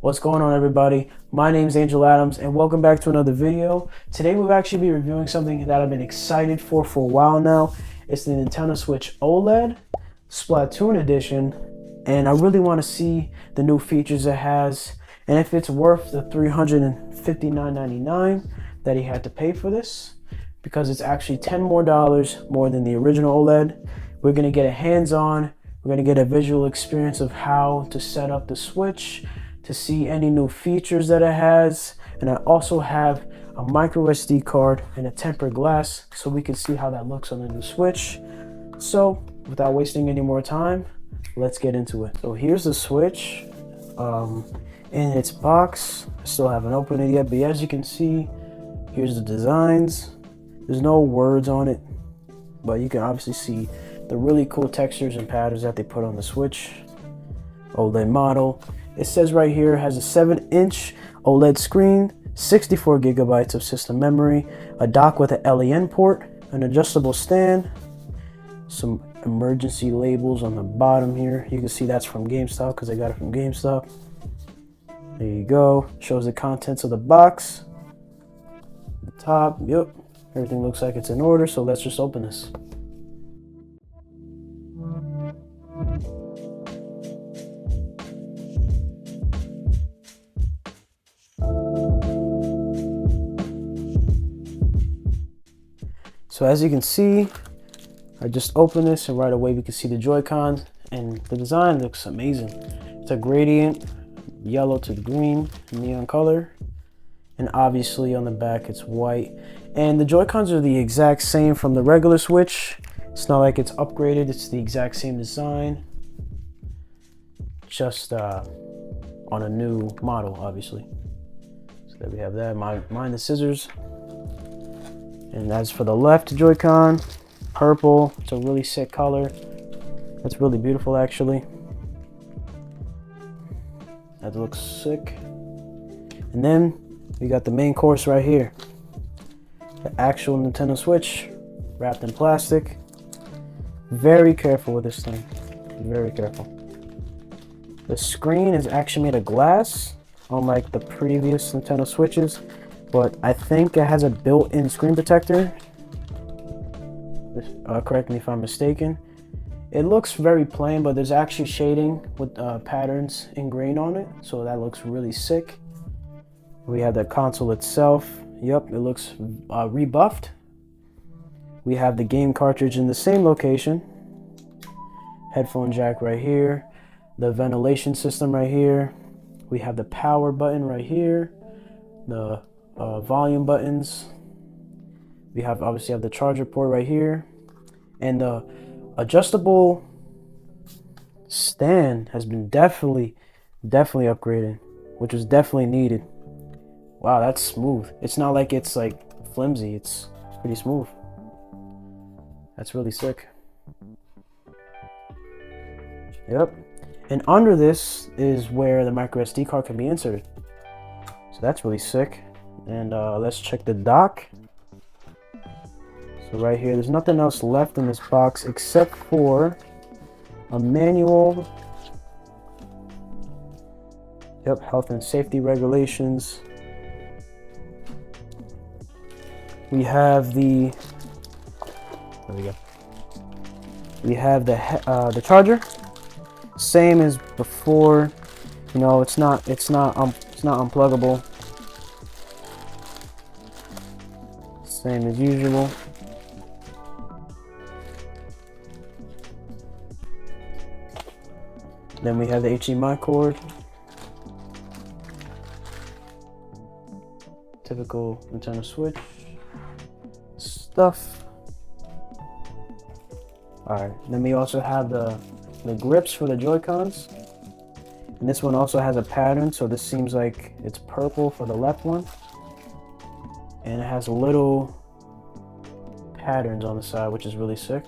What's going on, everybody? My name is Angel Adams and welcome back to another video. Today we'll actually be reviewing something that I've been excited for a while now. It's the Nintendo Switch OLED Splatoon edition, and I really want to see the new features it has and if it's worth the $359.99 that he had to pay for this, because it's actually $10 more than the original OLED. We're going to get a hands-on, we're going to get a visual experience of how to set up the Switch, to see any new features that it has, and I also have a micro SD card and a tempered glass so we can see how that looks on the new Switch. So without wasting any more time, let's get into it. So here's the Switch in its box. I still haven't opened it yet, but as you can see, here's the designs. There's no words on it, but you can obviously see the really cool textures and patterns that they put on the Switch OLED model. It says right here it has a 7-inch OLED screen, 64 gigabytes of system memory, a dock with an LAN port, an adjustable stand, some emergency labels on the bottom here. You can see that's from GameStop because I got it from GameStop. There you go. Shows the contents of the box. The top, yep. Everything looks like it's in order, so let's just open this. So as you can see, I just opened this and right away we can see the Joy-Cons, and the design looks amazing. It's a gradient, yellow to green, neon color, and obviously on the back it's white. And the Joy-Cons are the exact same from the regular Switch. It's not like it's upgraded, it's the exact same design, just on a new model, obviously. So there we have that. Mine the scissors. And as for the left Joy-Con, purple. It's a really sick color. That's really beautiful, actually. That looks sick. And then we got the main course right here. The actual Nintendo Switch, wrapped in plastic. Very careful with this thing. Very careful. The screen is actually made of glass, unlike the previous Nintendo Switches. But I think it has a built-in screen protector. Correct me if I'm mistaken. It looks very plain, but there's actually shading with patterns ingrained on it, so that looks really sick. We have the console itself. Yep, it looks rebuffed. We have the game cartridge in the same location. Headphone jack right here. The ventilation system right here. We have the power button right here. The volume buttons. We have obviously have the charger port right here, and the adjustable stand has been definitely upgraded, which was definitely needed. Wow, that's smooth. It's not like it's like flimsy. It's pretty smooth. That's really sick. Yep. And under this is where the micro SD card can be inserted. So that's really sick. And let's check the dock. So right here, there's nothing else left in this box except for a manual. Yep, health and safety regulations. We have the, there we go. We have the charger, same as before. You know, it's not unpluggable. Same as usual. Then we have the HDMI cord. Typical Nintendo Switch stuff. Alright, then we also have the grips for the Joy-Cons. And this one also has a pattern, so this seems like it's purple for the left one. And it has little patterns on the side, which is really sick.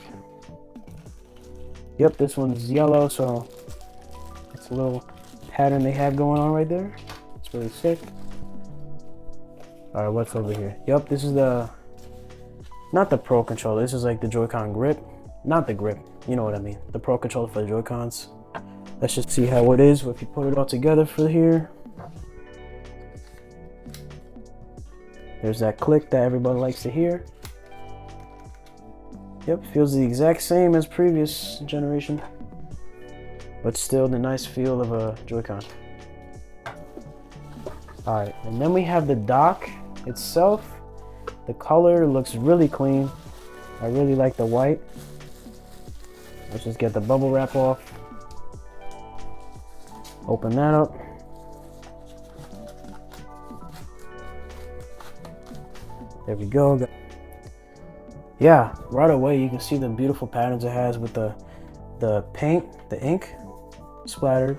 Yep, this one's yellow, so it's a little pattern they have going on right there. It's really sick. Alright, what's over here? Yep, this is not the Pro controller. This is like the Joy-Con grip. Not the grip, you know what I mean. The Pro controller for the Joy-Cons. Let's just see how it is if you put it all together for here. There's that click that everybody likes to hear. Yep, feels the exact same as previous generation, but still the nice feel of a Joy-Con. Alright, and then we have the dock itself. The color looks really clean. I really like the white. Let's just get the bubble wrap off. Open that up. There we go. Yeah, right away you can see the beautiful patterns it has with the paint, the ink splattered.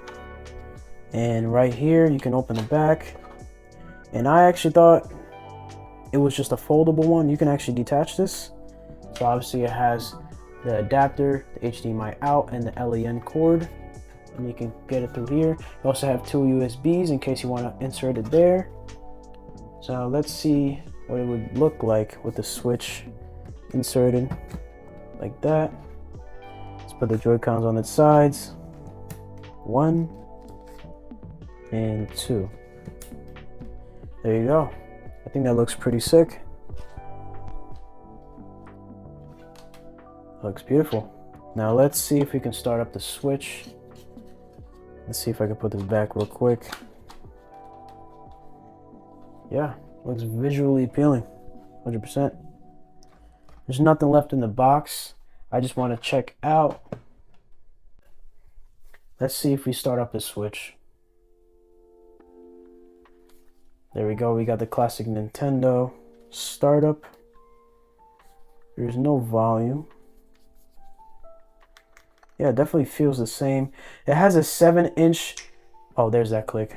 And right here you can open the back. And I actually thought it was just a foldable one. You can actually detach this. So obviously it has the adapter, the HDMI out, and the LAN cord. And you can get it through here. You also have 2 USBs in case you want to insert it there. So let's see what it would look like with the Switch inserted like that. Let's put the Joy-Cons on its sides. 1 and 2. There you go. I think that looks pretty sick. Looks beautiful. Now let's see if we can start up the Switch. Let's see if I can put this back real quick. Yeah, looks visually appealing, 100%. There's nothing left in the box. I just want to check out. Let's see if we start up the Switch. There we go, we got the classic Nintendo startup. There's no volume. Yeah, it definitely feels the same. It has a 7-inch. Oh, there's that click.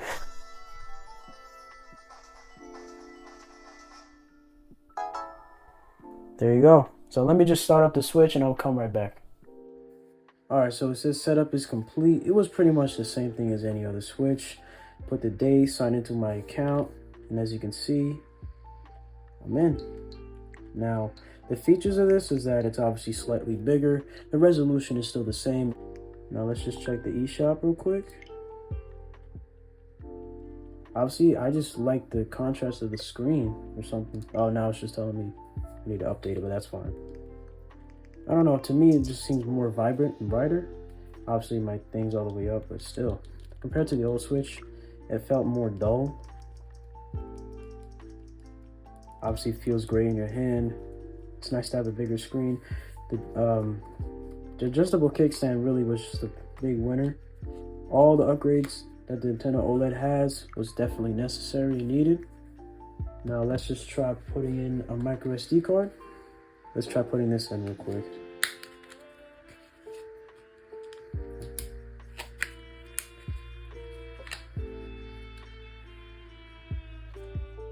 There you go. So let me just start up the Switch and I'll come right back. Alright, so it says setup is complete. It was pretty much the same thing as any other Switch. Put the day, sign into my account, and as you can see, I'm in. Now, the features of this is that it's obviously slightly bigger. The resolution is still the same. Now let's just check the eShop real quick. Obviously, I just like the contrast of the screen or something. Oh, now it's just telling me I need to update it, but that's fine. I don't know, to me it just seems more vibrant and brighter. Obviously my thing's all the way up, but still. Compared to the old Switch, it felt more dull. Obviously it feels great in your hand. It's nice to have a bigger screen. The adjustable kickstand really was just a big winner. All the upgrades that the Nintendo OLED has was definitely necessary and needed. Now let's just try putting in a micro SD card. Let's try putting this in real quick.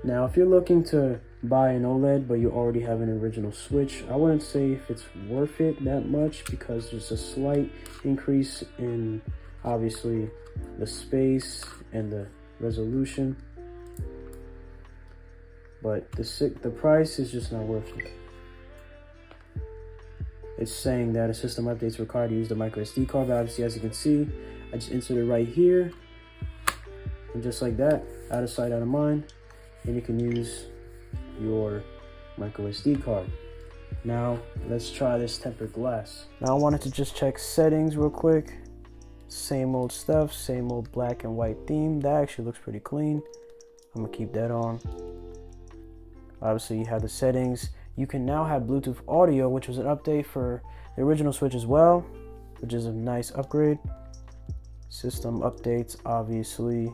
Now, if you're looking to buy an OLED, but you already have an original Switch, I wouldn't say if it's worth it that much because there's a slight increase in, obviously, the space and the resolution. But the price is just not worth it. It's saying that a system update is required to use the micro SD card, but obviously, as you can see, I just inserted right here. And just like that, out of sight, out of mind. And you can use your micro SD card. Now, let's try this tempered glass. Now, I wanted to just check settings real quick. Same old stuff, same old black and white theme. That actually looks pretty clean. I'm gonna keep that on. Obviously, you have the settings. You can now have Bluetooth audio, which was an update for the original Switch as well, which is a nice upgrade. System updates, obviously.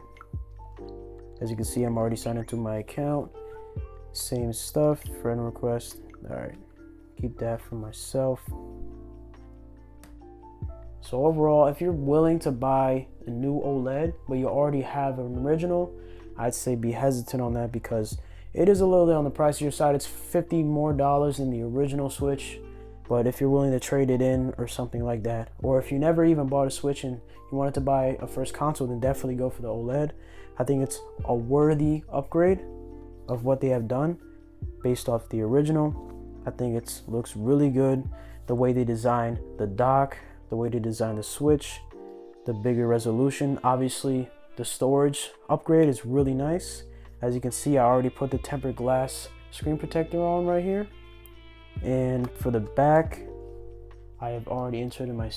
As you can see, I'm already signed into my account. Same stuff, friend request. All right, keep that for myself. So overall, if you're willing to buy a new OLED, but you already have an original, I'd say be hesitant on that because it is a little bit on the pricier side. It's $50 more than the original Switch. But if you're willing to trade it in or something like that, or if you never even bought a Switch and you wanted to buy a first console, then definitely go for the OLED. I think it's a worthy upgrade of what they have done based off the original. I think it looks really good. The way they designed the dock, the way they designed the Switch, the bigger resolution. Obviously, the storage upgrade is really nice. As you can see, I already put the tempered glass screen protector on right here. And for the back, I have already inserted my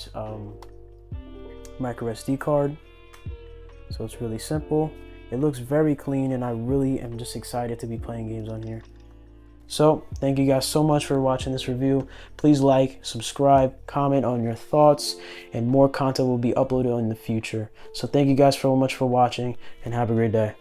micro SD card. So it's really simple. It looks very clean, and I really am just excited to be playing games on here. So thank you guys so much for watching this review. Please like, subscribe, comment on your thoughts, and more content will be uploaded in the future. So thank you guys so much for watching, and have a great day.